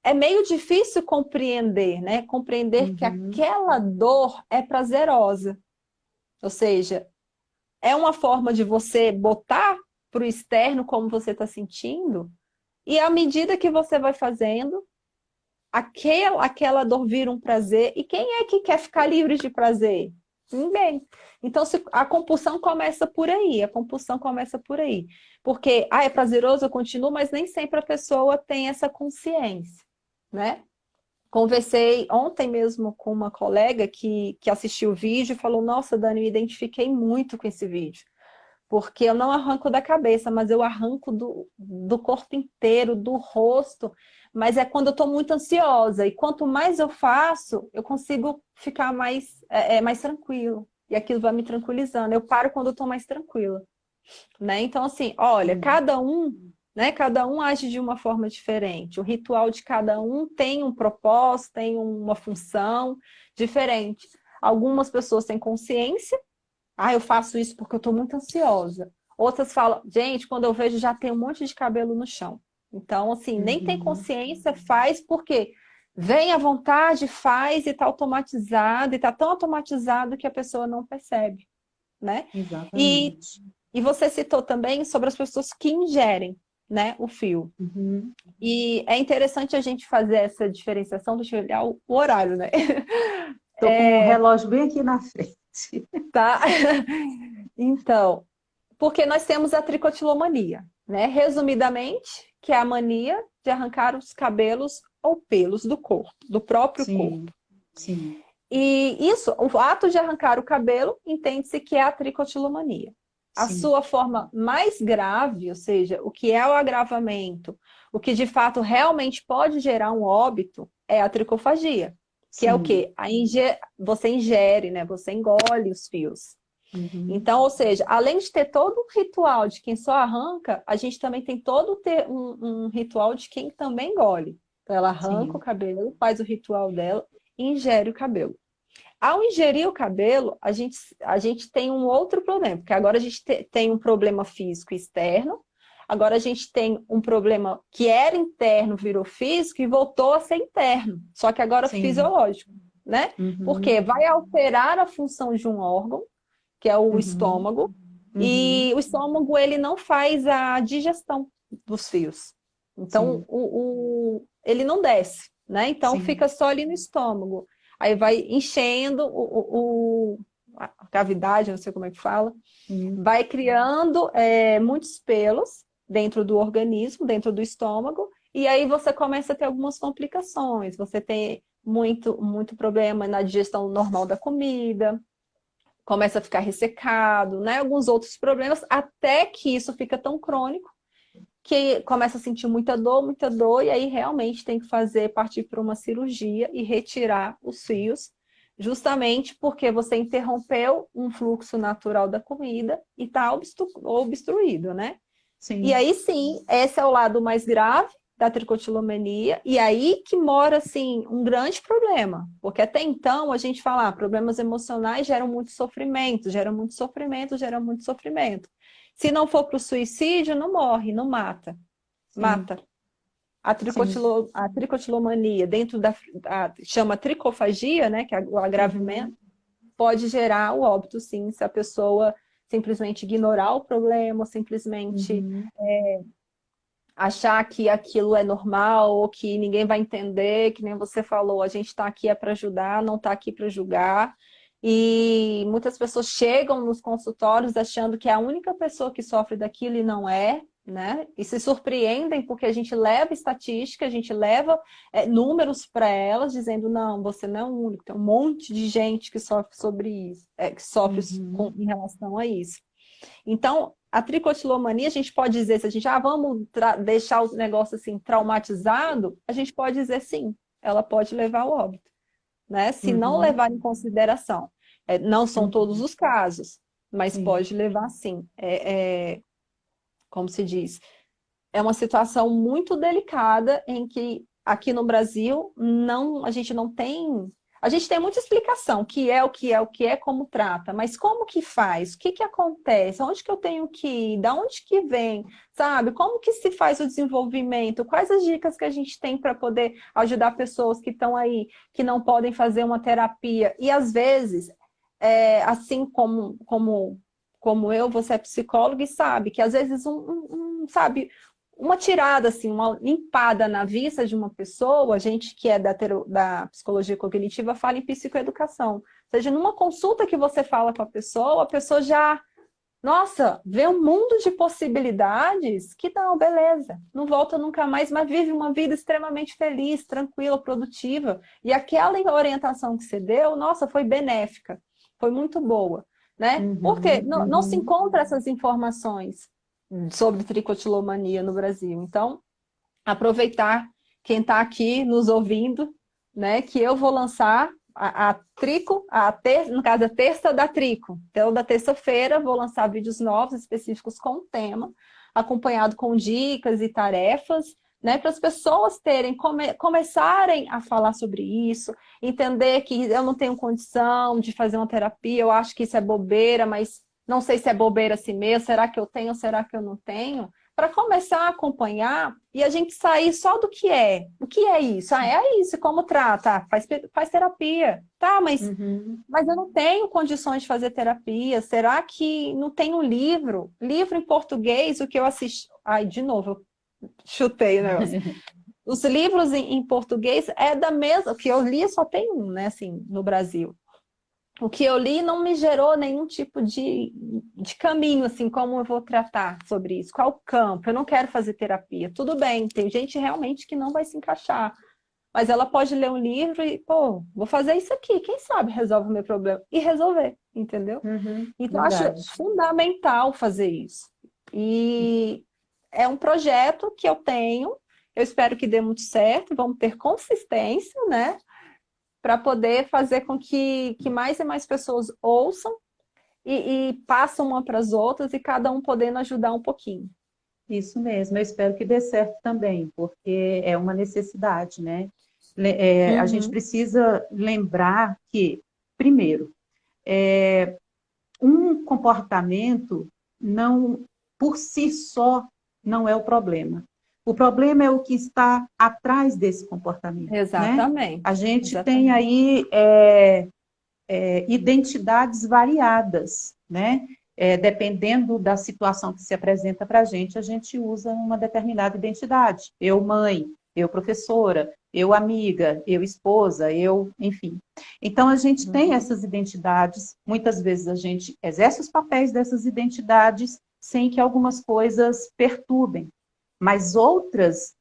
é meio difícil compreender, né? Compreender que Uhum. aquela dor é prazerosa. Ou seja, é uma forma de você botar para o externo como você está sentindo, e à medida que você vai fazendo, aquela dor vira um prazer. E quem é que quer ficar livre de prazer? Ninguém. Então, a compulsão começa por aí, a compulsão começa por aí. Porque, é prazeroso, eu continuo, mas nem sempre a pessoa tem essa consciência, né? Conversei ontem mesmo com uma colega que assistiu o vídeo e falou, nossa, Dani, me identifiquei muito com esse vídeo. Porque eu não arranco da cabeça, mas eu arranco do corpo inteiro, do rosto. Mas é quando eu estou muito ansiosa. E quanto mais eu faço, eu consigo ficar mais tranquilo. E aquilo vai me tranquilizando. Eu paro quando eu estou mais tranquila. Né? Então, assim, olha, Sim. cada um age de uma forma diferente. O ritual de cada um tem um propósito, tem uma função diferente. Algumas pessoas têm consciência, eu faço isso porque eu estou muito ansiosa. Outras falam, gente, quando eu vejo já tem um monte de cabelo no chão. Então, assim, nem tem Uhum. consciência, faz porque vem à vontade, faz e está automatizado, e está tão automatizado que a pessoa não percebe, né? E, Exatamente. e você citou também sobre as pessoas que ingerem, né, o fio. Uhum. E é interessante a gente fazer essa diferenciação, deixa eu olhar o horário, né? Estou com o relógio bem aqui na frente. Tá? Então, porque nós temos a tricotilomania, né? Resumidamente, que é a mania de arrancar os cabelos ou pelos do corpo, do próprio corpo. Sim, sim, E isso, o ato de arrancar o cabelo, entende-se que é a tricotilomania. A sim, sua forma mais grave, ou seja, o que é o agravamento, o que de fato realmente pode gerar um óbito, é a tricofagia, que é o sim. quê? Você ingere, né? Você engole os fios. Uhum. Então, ou seja, além de ter todo um ritual de quem só arranca, a gente também tem um ritual de quem também engole. Então, ela arranca o Sim, cabelo, faz o ritual dela e ingere o cabelo. Ao ingerir o cabelo, a gente tem um outro problema, porque agora a gente tem um problema físico externo, agora a gente tem um problema que era interno, virou físico e voltou a ser interno, só que agora sim. fisiológico, né? Porque Uhum. vai alterar a função de um órgão, que é o Uhum. estômago, e Uhum. o estômago ele não faz a digestão dos fios. Então, Sim, ele não desce, né? Então, sim. fica só ali no estômago. Aí vai enchendo a cavidade, não sei como é que fala, Sim, vai criando muitos pelos dentro do organismo, dentro do estômago, e aí você começa a ter algumas complicações. Você tem muito problema na digestão normal da comida, começa a ficar ressecado, né? Alguns outros problemas, até que isso fica tão crônico que começa a sentir muita dor, e aí realmente tem que partir para uma cirurgia e retirar os fios, justamente porque você interrompeu um fluxo natural da comida e está obstruído, né? E sim. aí sim, esse é o lado mais grave da tricotilomania, e aí que mora, assim, um grande problema, porque até então a gente fala, problemas emocionais geram muito sofrimento, geram muito sofrimento, geram muito sofrimento. Se não for para o suicídio, não morre, não mata. Sim, Mata. sim. A tricotilomania, dentro chama tricofagia, né, que é o agravamento, Uhum, pode gerar o óbito, sim, se a pessoa simplesmente ignorar o problema, ou simplesmente uhum, achar que aquilo é normal, ou que ninguém vai entender, que nem você falou, a gente está aqui é para ajudar, não está aqui para julgar. E muitas pessoas chegam nos consultórios achando que é a única pessoa que sofre daquilo e não é, né? E se surpreendem porque a gente leva estatística, a gente leva números para elas, dizendo, não, você não é o único, tem um monte de gente que sofre sobre isso, que sofre uhum. em relação a isso. Então, a tricotilomania, a gente pode dizer, se a gente, vamos deixar o negócio assim traumatizado, a gente pode dizer sim, ela pode levar ao óbito, né? Se não Uhum, levar em consideração. Não são todos uhum, os casos, mas sim. pode levar sim. Como se diz, é uma situação muito delicada em que aqui no Brasil a gente não tem. A gente tem muita explicação, o que é, o que é, o que é, como trata, mas como que faz? O que que acontece? Onde que eu tenho que ir? Da onde que vem? Sabe? Como que se faz o desenvolvimento? Quais as dicas que a gente tem para poder ajudar pessoas que estão aí, que não podem fazer uma terapia? E às vezes, assim como eu, você é psicólogo e sabe que às vezes sabe, uma tirada, assim, uma limpada na vista de uma pessoa, a gente que é da psicologia cognitiva fala em psicoeducação. Ou seja, numa consulta que você fala com a pessoa já, nossa, vê um mundo de possibilidades que não, beleza, não volta nunca mais, mas vive uma vida extremamente feliz, tranquila, produtiva. E aquela orientação que você deu, nossa, foi benéfica, foi muito boa, né? Porque Uhum, não se uhum. encontra essas informações sobre tricotilomania no Brasil. Então, aproveitar quem está aqui nos ouvindo, né, que eu vou lançar a Trico, no caso, a terça da Trico. Então, da terça-feira, vou lançar vídeos novos específicos com o tema, acompanhado com dicas e tarefas, né, para as pessoas começarem a falar sobre isso, entender que eu não tenho condição de fazer uma terapia, eu acho que isso é bobeira, mas não sei se é bobeira assim mesmo, será que eu tenho ou será que eu não tenho? Para começar a acompanhar e a gente sair só do que é. O que é isso? É isso, como trata? Faz terapia. Tá, Uhum. mas eu não tenho condições de fazer terapia. Será que não tem um livro? Livro em português, o que eu assisti. Ai, de novo, eu chutei o negócio. Os livros em português é da mesma. O que eu li só tem um, né, assim, no Brasil. O que eu li não me gerou nenhum tipo de caminho, assim, como eu vou tratar sobre isso, qual campo, eu não quero fazer terapia. Tudo bem, tem gente realmente que não vai se encaixar, mas ela pode ler um livro e, pô, vou fazer isso aqui, quem sabe resolve o meu problema, e resolver, entendeu? Uhum, Então, eu acho verdade. fundamental fazer isso. E é um projeto que eu tenho, eu espero que dê muito certo, vamos ter consistência, né? Para poder fazer com que mais e mais pessoas ouçam e passam uma para as outras e cada um podendo ajudar um pouquinho. Isso mesmo, eu espero que dê certo também, porque é uma necessidade, né? A gente Uhum. precisa lembrar que, primeiro, um comportamento não, por si só, não é o problema. O problema é o que está atrás desse comportamento, né? A Exatamente, gente tem exatamente. aí identidades variadas, né? Dependendo da situação que se apresenta para a gente usa uma determinada identidade. Eu, mãe, eu, professora, eu, amiga, eu, esposa, eu, enfim. Então, a gente tem Uhum. essas identidades, muitas vezes a gente exerce os papéis dessas identidades sem que algumas coisas perturbem, mas outras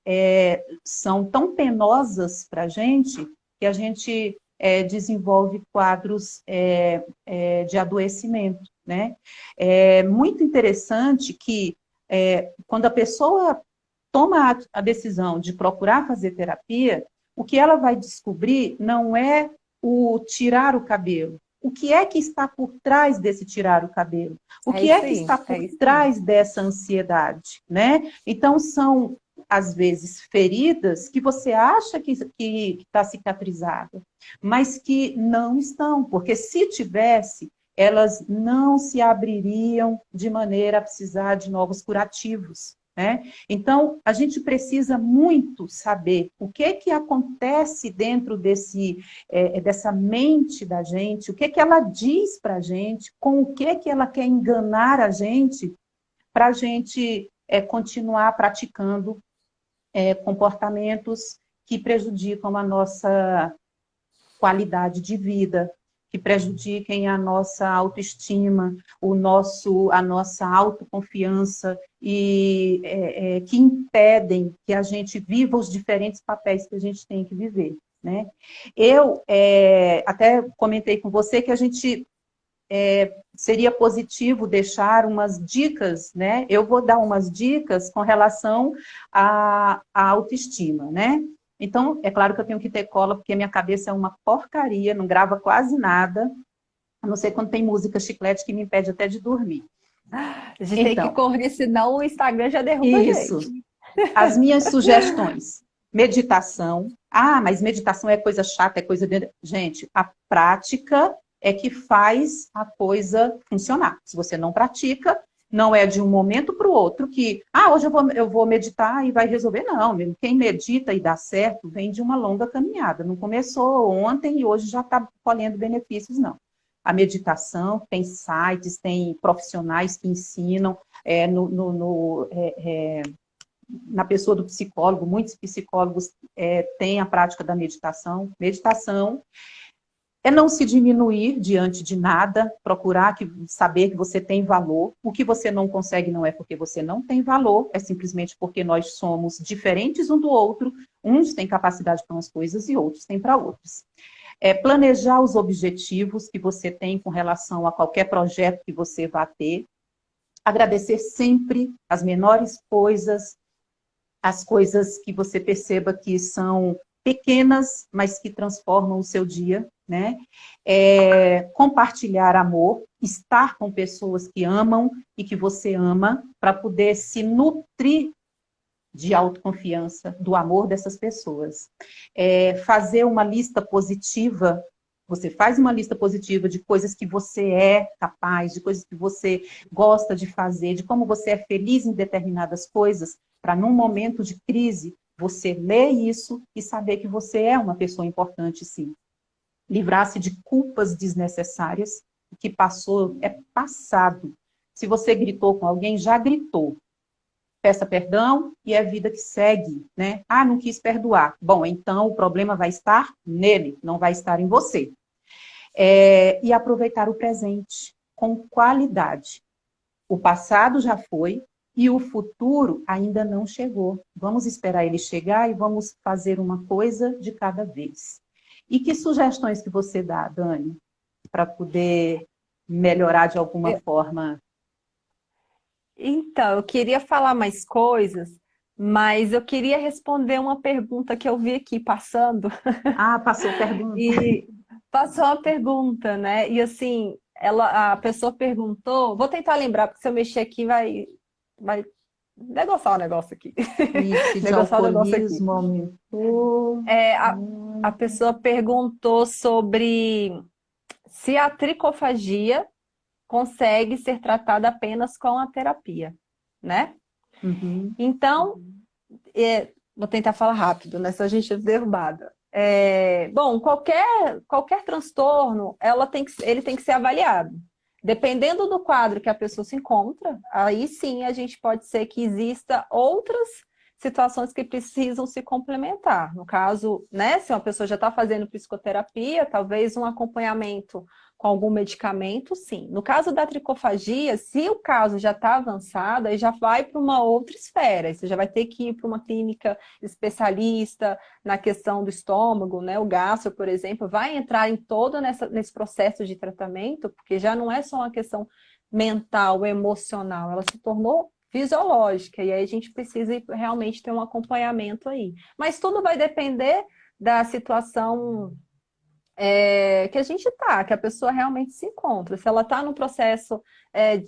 são tão penosas para que a gente desenvolve quadros de adoecimento, né? É muito interessante que quando a pessoa toma a decisão de procurar fazer terapia, o que ela vai descobrir não é o tirar o cabelo, o que é que está por trás desse tirar o cabelo? O É que isso é que aí, está por é isso aí. trás dessa ansiedade, né? Então, são, às vezes, feridas que você acha que está cicatrizada, mas que não estão, porque se tivesse, elas não se abririam de maneira a precisar de novos curativos, né? Então, a gente precisa muito saber o que acontece dentro dessa mente da gente, o que ela diz para a gente, com o que ela quer enganar a gente, para a gente continuar praticando comportamentos que prejudicam a nossa qualidade de vida, que prejudiquem a nossa autoestima, a nossa autoconfiança e que impedem que a gente viva os diferentes papéis que a gente tem que viver, né? Eu até comentei com você que a gente seria positivo deixar umas dicas, né? Eu vou dar umas dicas com relação à autoestima, né? Então, é claro que eu tenho que ter cola, porque minha cabeça é uma porcaria, não grava quase nada, a não ser quando tem música chiclete que me impede até de dormir. A gente tem que Então, correr, senão o Instagram já derruba a isso. gente. As minhas sugestões. Meditação. Ah, mas meditação é coisa chata, é coisa de... Gente, a prática é que faz a coisa funcionar. Se você não pratica, não é de um momento para o outro que, hoje eu vou meditar e vai resolver. Não, quem medita e dá certo vem de uma longa caminhada. Não começou ontem e hoje já está colhendo benefícios, não. A meditação, tem sites, tem profissionais que ensinam na pessoa do psicólogo, muitos psicólogos têm a prática da meditação. Meditação é não se diminuir diante de nada, procurar saber que você tem valor. O que você não consegue não é porque você não tem valor, é simplesmente porque nós somos diferentes um do outro. Uns têm capacidade para umas coisas e outros têm para outras. Planejar os objetivos que você tem com relação a qualquer projeto que você vá ter. Agradecer sempre as menores coisas, as coisas que você perceba que são pequenas, mas que transformam o seu dia, né? Compartilhar amor, estar com pessoas que amam e que você ama, para poder se nutrir de autoconfiança, do amor dessas pessoas. Fazer uma lista positiva. Você faz uma lista positiva de coisas que você é capaz, de coisas que você gosta de fazer, de como você é feliz em determinadas coisas, para num momento de crise, você ler isso e saber que você é uma pessoa importante, sim. Livrar-se de culpas desnecessárias. O que passou é passado. Se você gritou com alguém, já gritou. Peça perdão e é a vida que segue, né? Não quis perdoar. Bom, então o problema vai estar nele, não vai estar em você. E aproveitar o presente com qualidade. O passado já foi e o futuro ainda não chegou. Vamos esperar ele chegar e vamos fazer uma coisa de cada vez. E que sugestões que você dá, Dani, para poder melhorar de alguma forma? Então, eu queria falar mais coisas, mas eu queria responder uma pergunta que eu vi aqui passando. Passou pergunta. E passou uma pergunta, né? E assim, a pessoa perguntou, vou tentar lembrar, porque se eu mexer aqui vai negociar o negócio aqui. Índice de Negociar o negócio aqui. alcoolismo aumentou. A pessoa perguntou sobre se a tricofagia consegue ser tratada apenas com a terapia, né? Uhum. Então, vou tentar falar rápido, né? Se a gente é derrubada. Bom, qualquer transtorno, ele tem que ser avaliado. Dependendo do quadro que a pessoa se encontra, aí sim a gente pode ser que exista outras situações que precisam se complementar. No caso, né, se uma pessoa já está fazendo psicoterapia, talvez um acompanhamento com algum medicamento, sim. No caso da tricofagia, se o caso já está avançado, aí já vai para uma outra esfera. Aí você já vai ter que ir para uma clínica especialista na questão do estômago, né? O gastro, por exemplo, vai entrar em todo nesse processo de tratamento, porque já não é só uma questão mental, emocional, ela se tornou fisiológica, e aí a gente precisa realmente ter um acompanhamento aí. Mas tudo vai depender da situação que a gente tá, que a pessoa realmente se encontra. Se ela está no processo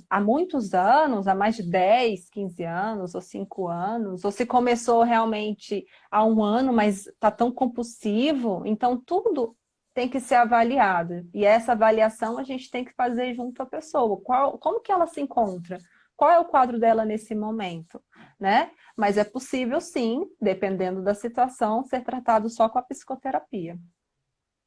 há muitos anos, há mais de 10, 15 anos, ou 5 anos, ou se começou realmente há um ano, mas está tão compulsivo, então tudo tem que ser avaliado. E essa avaliação a gente tem que fazer junto à pessoa. Como que ela se encontra? Qual é o quadro dela nesse momento, né? Mas é possível, sim, dependendo da situação, ser tratado só com a psicoterapia.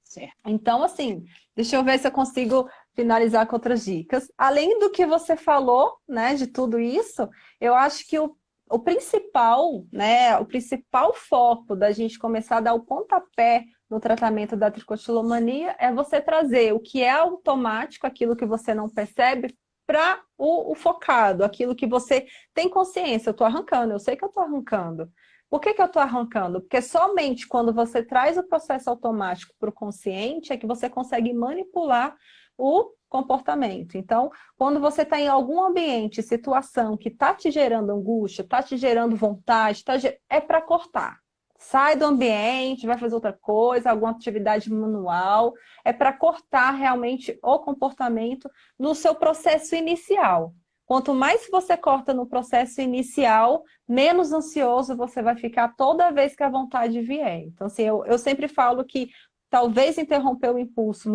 Certo. Então, assim, deixa eu ver se eu consigo finalizar com outras dicas. Além do que você falou, né, de tudo isso, eu acho que o principal, né, o principal foco da gente começar a dar o pontapé no tratamento da tricotilomania é você trazer o que é automático, aquilo que você não percebe, para o focado, aquilo que você tem consciência. Eu estou arrancando, eu sei que eu estou arrancando. Por que eu estou arrancando? Porque somente quando você traz o processo automático para o consciente é que você consegue manipular o comportamento. Então, quando você está em algum ambiente, situação que está te gerando angústia, está te gerando vontade, é para cortar. Sai do ambiente, vai fazer outra coisa, alguma atividade manual, é para cortar realmente o comportamento no seu processo inicial. Quanto mais você corta no processo inicial, menos ansioso você vai ficar toda vez que a vontade vier. Então, assim, eu sempre falo que talvez interromper o impulso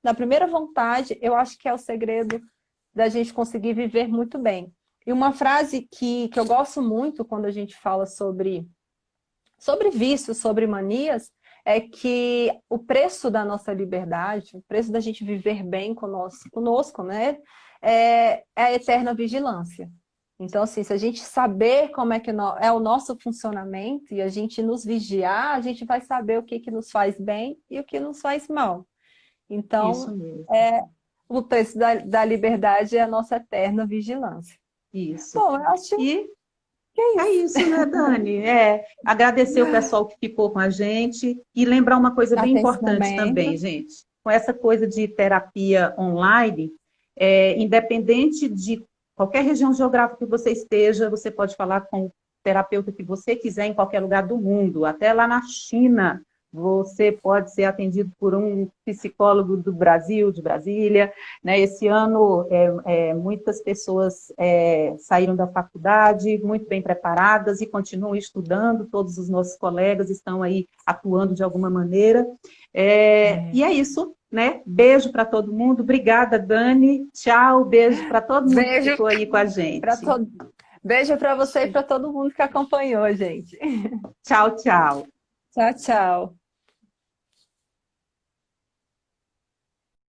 na primeira vontade, eu acho que é o segredo da gente conseguir viver muito bem. E uma frase que eu gosto muito quando a gente fala sobre vícios, sobre manias, é que o preço da nossa liberdade, o preço da gente viver bem conosco, né? É a eterna vigilância. Então, assim, se a gente saber como é que é o nosso funcionamento e a gente nos vigiar, a gente vai saber o que nos faz bem e o que nos faz mal. Isso Então, mesmo. O preço da liberdade é a nossa eterna vigilância. Isso. Bom, eu acho E que é é isso. isso, né, Dani? Agradecer o pessoal que ficou com a gente e lembrar uma coisa bem Até esse importante também, momento. gente. Com essa coisa de terapia online, independente de qualquer região geográfica que você esteja, você pode falar com o terapeuta que você quiser em qualquer lugar do mundo, até lá na China. Você pode ser atendido por um psicólogo do Brasil, de Brasília. Né? Esse ano, muitas pessoas saíram da faculdade muito bem preparadas e continuam estudando. Todos os nossos colegas estão aí atuando de alguma maneira. E é isso, né? Beijo para todo mundo. Obrigada, Dani. Tchau. Beijo para todo mundo que Beijo ficou aí com a gente. Beijo para você e para todo mundo que acompanhou, gente. Tchau, tchau. Tchau, tchau.